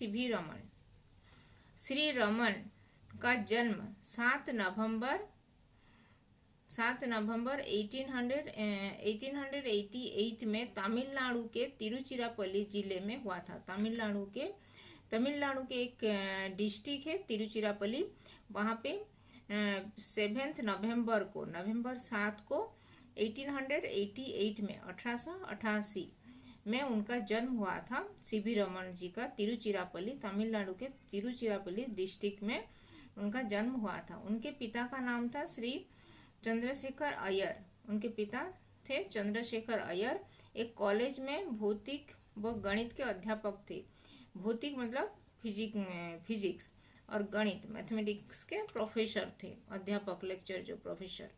CV Raman. Shri Raman का जन्म 7 नवंबर 1888 में तमिलनाडु के तिरुचिरापल्ली जिले में हुआ था। तमिलनाडु के एक डिस्ट्रिक्ट है तिरुचिरापल्ली, वहाँ पे 7 नवंबर 7 को 1888 में 1888 में उनका जन्म हुआ था। सीवी रमन जी का तिरुचिरापल्ली, तमिलनाडु के तिरुचिरापल्ली डिस्ट्रिक्ट में उनका जन्म हुआ था। उनके पिता का नाम था श्री चंद्रशेखर अय्यर। उनके पिता थे चंद्रशेखर अय्यर। एक कॉलेज में भौतिक व गणित के अध्यापक थे। भौतिक मतलब फिजिक्स और गणित मैथमेटिक्स के प्रोफेसर थे, अध्यापक, लेक्चर जो प्रोफेसर।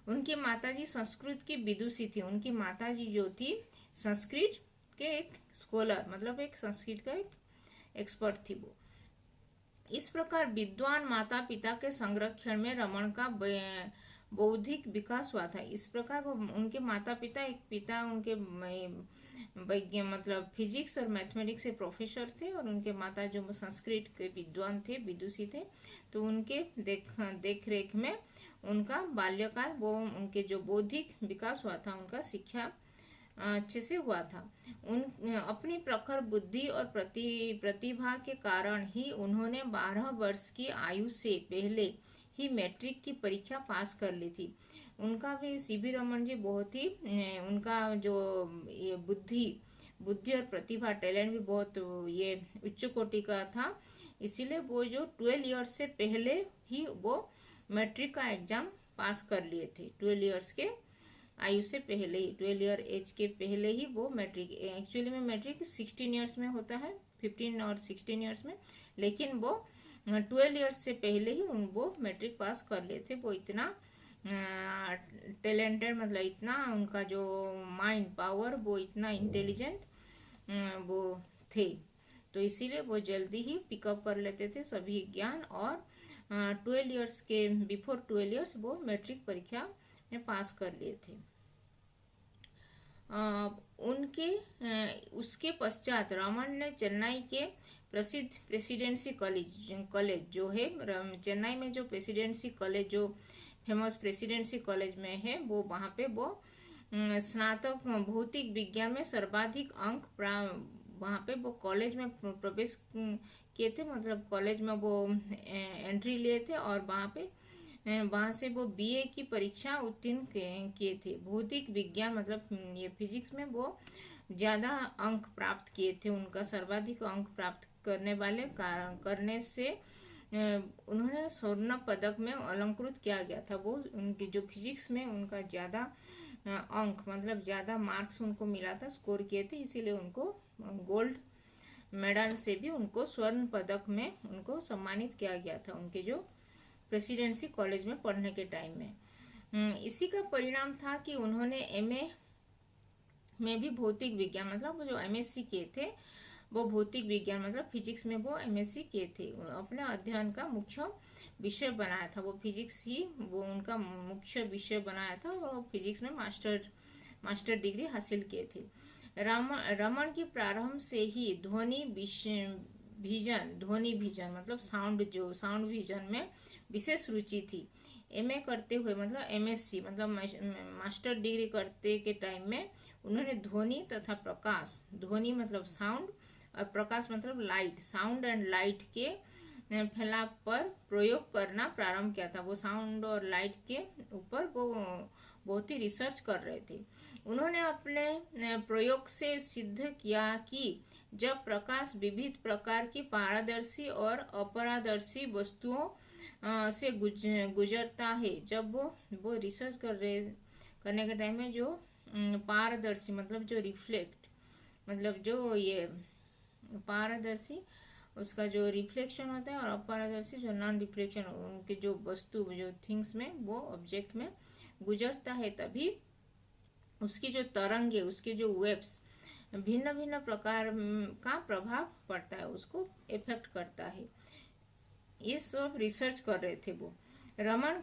उनकी माताजी संस्कृत की विदुषी थी। उनकी माताजी जो थी संस्कृत के एक स्कॉलर, मतलब एक संस्कृत का एक एक्सपर्ट थी वो। इस प्रकार विद्वान माता पिता के संरक्षण में रमन का बौद्धिक विकास हुआ था। इस प्रकार वो उनके माता पिता, एक पिता उनके मतलब फिजिक्स और मैथमेटिक्स से प्रोफेसर थे, और उनके माता जो संस्कृत के विद्वान थे, विदुषी थे। तो उनके देख रेख में उनका बाल्यकाल, वो उनके जो बौद्धिक विकास हुआ था, उनका शिक्षा अच्छे से हुआ था। अपनी प्रखर बुद्धि और प्रतिभा के कारण ही उन्होंने 12 वर्ष की आयु से पहले ही मैट्रिक की परीक्षा पास कर ली थी। उनका भी सीवी रमन जी बहुत ही उनका जो ये बुद्धि और प्रतिभा, टैलेंट भी बहुत ये उच्च कोटि का था। इसीलिए वो जो 12 ईयर्स से पहले ही वो मैट्रिक का एग्जाम पास कर लिए थे। 12 ईयर्स के आयु से पहले ही, 12 ईयर एज के पहले ही वो मैट्रिक, एक्चुअली में मैट्रिक 16 ईयर्स में होता है, 15 और 16 ईयर्स में, लेकिन वो 12 ईयर्स से पहले ही वो मैट्रिक पास कर लिए थे। वो इतना टैलेंटेड, मतलब इतना उनका जो माइंड पावर, वो इतना इंटेलिजेंट वो थे। तो इसीलिए वो जल्दी ही पिकअप कर लेते थे सभी ज्ञान, और 12 ईयर्स के बिफोर 12 ईयर्स वो मैट्रिक परीक्षा में पास कर लिए थे। उसके पश्चात रमन ने चेन्नई के प्रसिद्ध प्रेसिडेंसी कॉलेज जो है, चेन्नई में जो प्रेसिडेंसी कॉलेज जो फेमस प्रेसिडेंसी कॉलेज में है, वो वहाँ पे वो स्नातक भौतिक विज्ञान में सर्वाधिक अंक वहाँ पे वो कॉलेज में प्रवेश किए थे, मतलब कॉलेज में वो एंट्री लिए थे, और वहाँ से वो बीए की परीक्षा उत्तीर्ण किए थे। भौतिक विज्ञान मतलब ये फिजिक्स में वो ज़्यादा अंक प्राप्त किए थे। उनका सर्वाधिक अंक प्राप्त करने से उन्होंने स्वर्ण पदक में अलंकृत किया गया था। वो उनके जो फिजिक्स में उनका ज़्यादा अंक, मतलब ज़्यादा मार्क्स उनको मिला था, स्कोर किए थे, इसीलिए उनको गोल्ड मेडल से भी उनको स्वर्ण पदक में उनको सम्मानित किया गया था, उनके जो प्रेसिडेंसी कॉलेज में पढ़ने के टाइम में। इसी का परिणाम था कि उन्होंने एमए में भी भौतिक विज्ञान, मतलब जो एमएससी किए थे, वो भौतिक विज्ञान मतलब फिजिक्स में वो एमएससी किए थे। अपने अध्ययन का मुख्य विषय बनाया था, वो फिजिक्स ही वो उनका मुख्य विषय बनाया था, और फिजिक्स में मास्टर डिग्री हासिल किए थे। रमन की प्रारंभ से ही ध्वनि विजन मतलब साउंड विजन में विशेष रुचि थी। एमए करते हुए, मतलब एमएससी मतलब मास्टर डिग्री करते के टाइम में उन्होंने ध्वनि तथा प्रकाश, ध्वनि मतलब साउंड और प्रकाश मतलब लाइट, साउंड एंड लाइट के फैलाव पर प्रयोग करना प्रारंभ किया था। वो साउंड और लाइट के ऊपर वो बहुत ही रिसर्च कर रहे थे। उन्होंने अपने प्रयोग से सिद्ध किया कि जब प्रकाश विविध प्रकार की पारदर्शी और अपारदर्शी वस्तुओं से गुजरता है, जब वो रिसर्च करने के टाइम में जो पारदर्शी मतलब जो रिफ्लेक्ट, मतलब जो ये पारदर्शी उसका जो रिफ्लेक्शन होता है, और अपारदर्शी जो नॉन रिफ्लेक्शन, उनके जो वस्तु जो थिंग्स में वो ऑब्जेक्ट में गुजरता है, तभी उसकी जो तरंग है, उसके जो वेव्स भिन्न भिन्न प्रकार का प्रभाव पड़ता है, उसको इफेक्ट करता है। ये सब रिसर्च कर रहे थे वो। रमन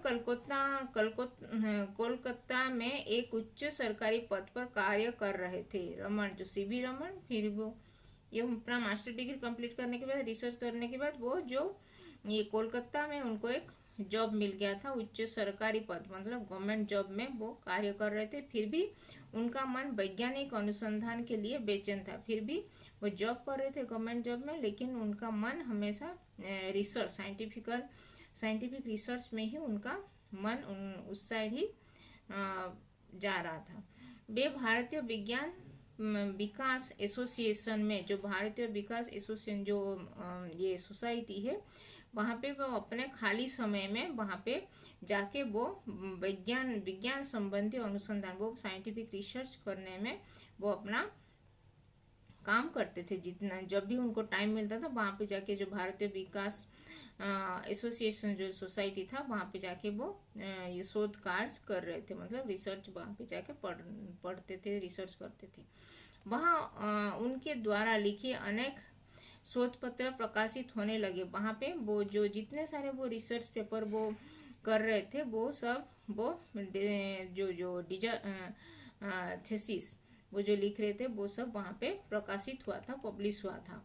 कोलकाता में एक उच्च सरकारी पद पर कार्य कर रहे थे। रमन जो सीवी रमन, फिर वो ये अपना मास्टर डिग्री कंप्लीट करने के बाद, रिसर्च करने के बाद वो जो ये कोलकाता में उनको एक जॉब मिल गया था, उच्च सरकारी पद, मतलब गवर्नमेंट जॉब में वो कार्य कर रहे थे। फिर भी उनका मन वैज्ञानिक अनुसंधान के लिए बेचैन था। फिर भी वो जॉब कर रहे थे गवर्नमेंट जॉब में, लेकिन उनका मन हमेशा रिसर्च, साइंटिफिक रिसर्च में ही उनका मन उस साइड ही जा रहा था। वे भारतीय विज्ञान विकास एसोसिएशन में, जो भारतीय विकास एसोसिएशन जो ये सोसाइटी है, वहाँ पे वो अपने खाली समय में वहाँ पे जाके वो विज्ञान संबंधी अनुसंधान, वो साइंटिफिक रिसर्च करने में वो अपना काम करते थे। जितना जब भी उनको टाइम मिलता था वहाँ पे जाके, जो भारतीय विकास एसोसिएशन जो सोसाइटी था, वहाँ पे जाके वो ये शोध कार्य कर रहे थे, मतलब रिसर्च वहाँ पे जाके पढ़ते थे, रिसर्च करते थे। वहाँ उनके द्वारा लिखे अनेक शोध पत्र प्रकाशित होने लगे। वहाँ पे वो जो जितने सारे वो रिसर्च पेपर वो कर रहे थे, वो सब वो जो थीसिस वो जो लिख रहे थे, वो सब वहाँ पे प्रकाशित हुआ था, पब्लिश हुआ था।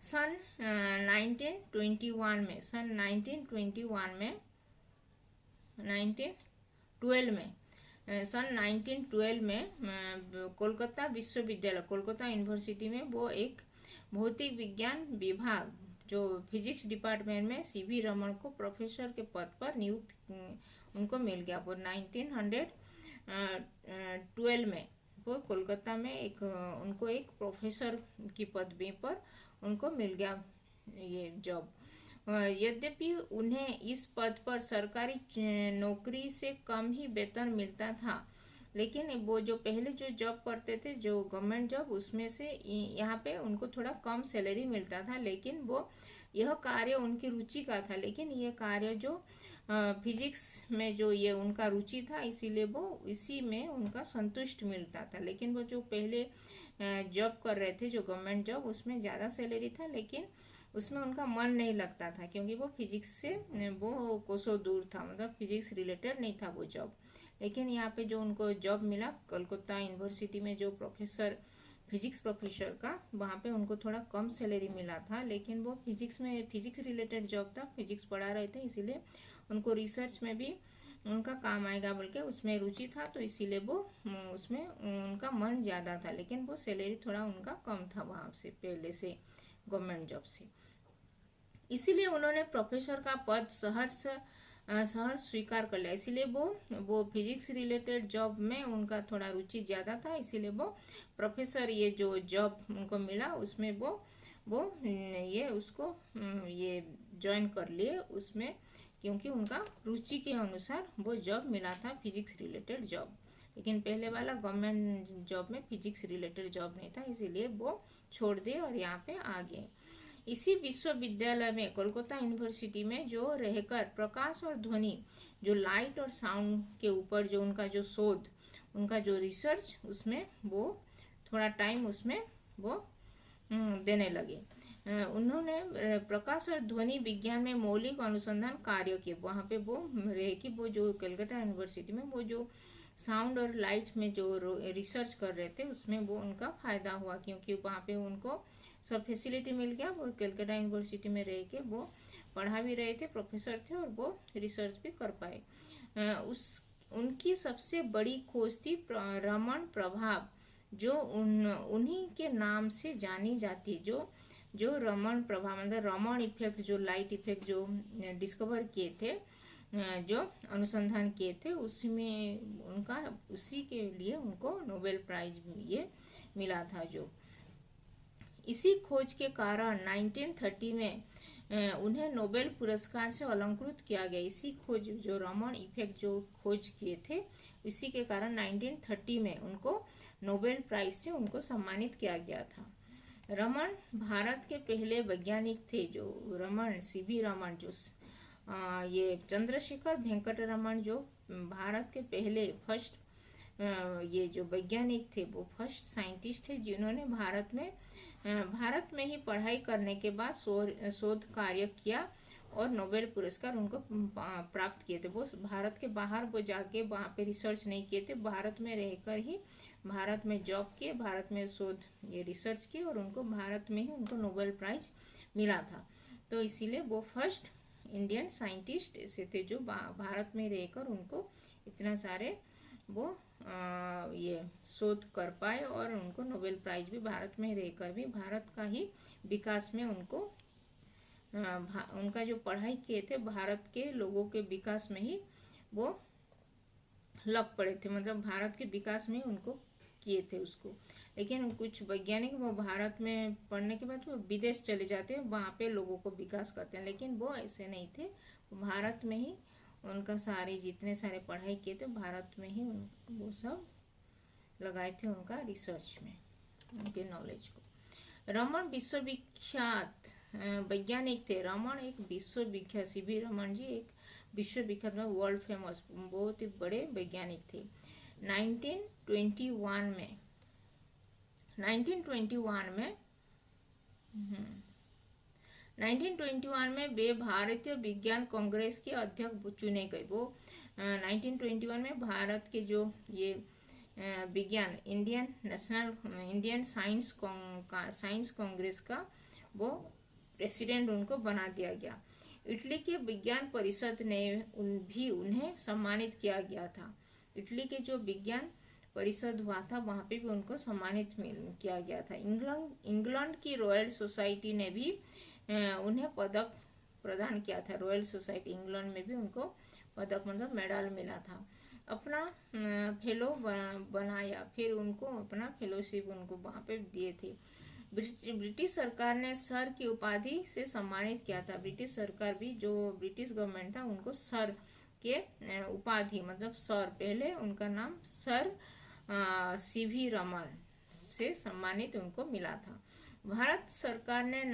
सन 1912 में, सन 1912 में 1912 में सन 1912 में कोलकाता विश्वविद्यालय, कोलकाता यूनिवर्सिटी में वो एक भौतिक विज्ञान विभाग, जो फिजिक्स डिपार्टमेंट में सीवी रमन को प्रोफेसर के पद पर नियुक्त उनको मिल गया। वो 1912 में वो कोलकाता में उनको एक प्रोफेसर की पदवी पर उनको मिल गया ये जॉब। यद्यपि उन्हें इस पद पर सरकारी नौकरी से कम ही वेतन मिलता था, लेकिन वो जो पहले जो जॉब करते थे, जो गवर्नमेंट जॉब, उसमें से यहाँ पे उनको थोड़ा कम सैलरी मिलता था, लेकिन वो यह कार्य उनकी रुचि का था। लेकिन ये कार्य जो फिजिक्स में जो ये उनका रुचि था, इसीलिए वो इसी में उनका संतुष्ट मिलता था। लेकिन वो जो पहले जॉब कर रहे थे, जो गवर्नमेंट जॉब, उसमें ज़्यादा सैलरी था, लेकिन उसमें उनका मन नहीं लगता था, क्योंकि वो फिजिक्स से वो कोसों दूर था, मतलब फिजिक्स रिलेटेड नहीं था वो जॉब। लेकिन यहाँ पे जो उनको जॉब मिला कोलकाता यूनिवर्सिटी में, जो फिजिक्स प्रोफेसर का, वहाँ पे उनको थोड़ा कम सैलरी मिला था, लेकिन वो फिजिक्स रिलेटेड जॉब था, फिजिक्स पढ़ा रहे थे, इसीलिए उनको रिसर्च में भी उनका काम आएगा बोल के उसमें रुचि था, तो इसीलिए वो उसमें उनका मन ज़्यादा था। लेकिन वो सैलरी थोड़ा उनका कम था वहाँ से, पहले से गवर्नमेंट जॉब से। इसीलिए उन्होंने प्रोफेसर का पद सहर्ष स्वीकार कर लिया। इसीलिए वो फिजिक्स रिलेटेड जॉब में उनका थोड़ा रुचि ज़्यादा था, इसीलिए वो प्रोफेसर ये जो जॉब उनको मिला उसमें वो ये उसको ये ज्वाइन कर लिए उसमें, क्योंकि उनका रुचि के अनुसार वो जॉब मिला था, फिजिक्स रिलेटेड जॉब। लेकिन पहले वाला गवर्नमेंट जॉब में फिजिक्स रिलेटेड जॉब नहीं था, इसीलिए वो छोड़ दिए और यहाँ पे आ गए। इसी विश्वविद्यालय में, कोलकाता यूनिवर्सिटी में जो रहकर प्रकाश और ध्वनि, जो लाइट और साउंड के ऊपर जो उनका जो शोध, उनका जो रिसर्च, उसमें वो थोड़ा टाइम उसमें वो देने लगे। उन्होंने प्रकाश और ध्वनि विज्ञान में मौलिक अनुसंधान कार्य किए। वहाँ पे वो रहे कि वो जो कलकत्ता यूनिवर्सिटी में वो जो साउंड और लाइट में जो रिसर्च कर रहे थे, उसमें वो उनका फायदा हुआ, क्योंकि वहाँ पे उनको सब फैसिलिटी मिल गया। वो कलकत्ता यूनिवर्सिटी में रह के वो पढ़ा भी रहे थे, प्रोफेसर थे, और वो रिसर्च भी कर पाए। उनकी सबसे बड़ी खोज थी रमन प्रभाव, जो उन्हीं के नाम से जानी जाती है। जो रमन प्रभाव, मतलब रमन इफेक्ट, जो लाइट इफेक्ट जो डिस्कवर किए थे, जो अनुसंधान किए थे, उसमें उनका उसी के लिए उनको नोबेल प्राइज ये मिला था। जो इसी खोज के कारण 1930 में उन्हें नोबेल पुरस्कार से अलंकृत किया गया। इसी खोज, जो रमन इफेक्ट जो खोज किए थे, इसी के कारण 1930 में उनको नोबेल प्राइज से उनको सम्मानित किया गया था। रमन भारत के पहले वैज्ञानिक थे। जो रमन, सीवी रमन, जो ये चंद्रशेखर वेंकट रमन, जो भारत के पहले फर्स्ट ये जो वैज्ञानिक थे, वो फर्स्ट साइंटिस्ट थे जिन्होंने भारत में ही पढ़ाई करने के बाद शोध कार्य किया और नोबेल पुरस्कार उनको प्राप्त किए थे। वो भारत के बाहर वो जाके वहाँ पे रिसर्च नहीं किए थे, भारत में रहकर ही भारत में जॉब किए, भारत में शोध ये रिसर्च किए और उनको भारत में ही उनको नोबेल प्राइज मिला था। तो इसीलिए वो फर्स्ट इंडियन साइंटिस्ट ऐसे थे जो भारत में रहकर उनको इतना सारे वो ये शोध कर पाए और उनको नोबेल प्राइज भी भारत में रहकर भी भारत का ही विकास में उनको उनका जो पढ़ाई किए थे भारत के लोगों के विकास में ही वो लग पड़े थे, मतलब भारत के विकास में उनको किए थे उसको। लेकिन कुछ वैज्ञानिक वो भारत में पढ़ने के बाद वो विदेश चले जाते हैं, वहाँ पे लोगों को विकास करते हैं, लेकिन वो ऐसे नहीं थे, भारत में ही उनका सारे जितने सारे पढ़ाई किए थे भारत में ही वो सब लगाए थे उनका रिसर्च में उनके नॉलेज को। रमन विश्वविख्यात वैज्ञानिक थे। रमन एक विश्वविख्यात सीवी रमन जी एक विश्वविख्यात में वर्ल्ड फेमस बहुत ही बड़े वैज्ञानिक थे। 1921 में वे भारतीय विज्ञान कांग्रेस के अध्यक्ष चुने गए। वो 1921 में भारत के जो ये विज्ञान इंडियन साइंस कांग्रेस का वो प्रेसिडेंट उनको बना दिया गया। इटली के विज्ञान परिषद ने भी उन्हें सम्मानित किया गया था। इटली के जो विज्ञान परिषद हुआ था वहाँ पे भी उनको सम्मानित किया गया था। इंग्लैंड की रॉयल सोसाइटी ने भी उन्हें पदक प्रदान किया था। रॉयल सोसाइटी इंग्लैंड में भी उनको पदक मतलब मेडल मिला था। अपना फेलो बनाया, फिर उनको अपना फेलोशिप उनको वहाँ पे दिए थे। ब्रिटिश सरकार ने सर की उपाधि से सम्मानित किया था। ब्रिटिश सरकार भी जो ब्रिटिश गवर्नमेंट था उनको सर के उपाधि मतलब सर, पहले उनका नाम सर सीवी रमन से सम्मानित उनको मिला था। भारत सरकार ने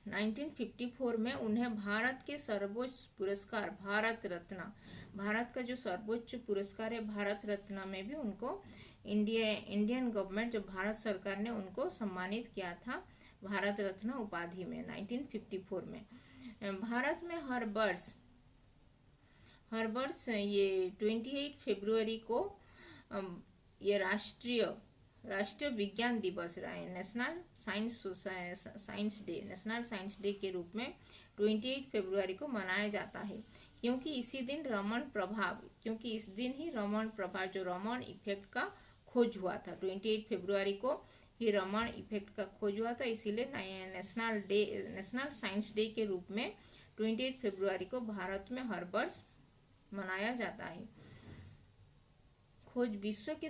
1954 में उन्हें भारत के सर्वोच्च पुरस्कार भारत रत्न, भारत का जो सर्वोच्च पुरस्कार है भारत रत्न में भी उनको इंडियन गवर्नमेंट जो भारत सरकार ने उनको सम्मानित किया था भारत रत्न उपाधि में 1954 में। भारत में हर वर्ष ये 28 फरवरी को ये राष्ट्रीय विज्ञान दिवस नेशनल साइंस डे के रूप में 28 फरवरी को मनाया जाता है, क्योंकि इस दिन ही रमन प्रभाव जो रमन इफेक्ट का खोज हुआ था। 28 फरवरी को ही रमन इफेक्ट का खोज हुआ था, इसीलिए नेशनल साइंस डे के रूप में 28 फरवरी को भारत में हर वर्ष मनाया जाता है। खोज विश्व के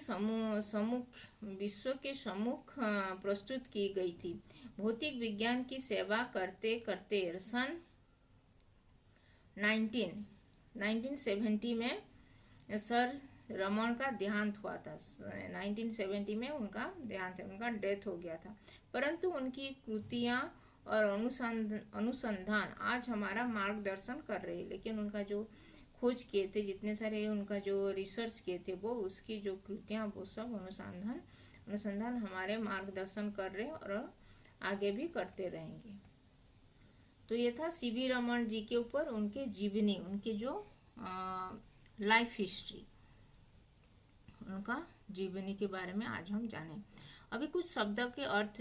सम्मुख प्रस्तुत की गई थी। भौतिक विज्ञान की सेवा करते करते सन 1970 में सर रमन का देहांत हुआ था। 1970 में उनका देहांत उनका डेथ हो गया था, परंतु उनकी कृतियाँ और अनुसंधान आज हमारा मार्गदर्शन कर रहे हैं। लेकिन उनका जो खोज किए थे जितने सारे उनका जो रिसर्च किए थे वो उसकी जो कृतियाँ वो सब अनुसंधान हमारे मार्गदर्शन कर रहे हैं और आगे भी करते रहेंगे। तो ये था सीवी रमन जी के ऊपर उनके जीवनी, उनके जो लाइफ हिस्ट्री, उनका जीवनी के बारे में आज हम जाने। अभी कुछ शब्दों के अर्थ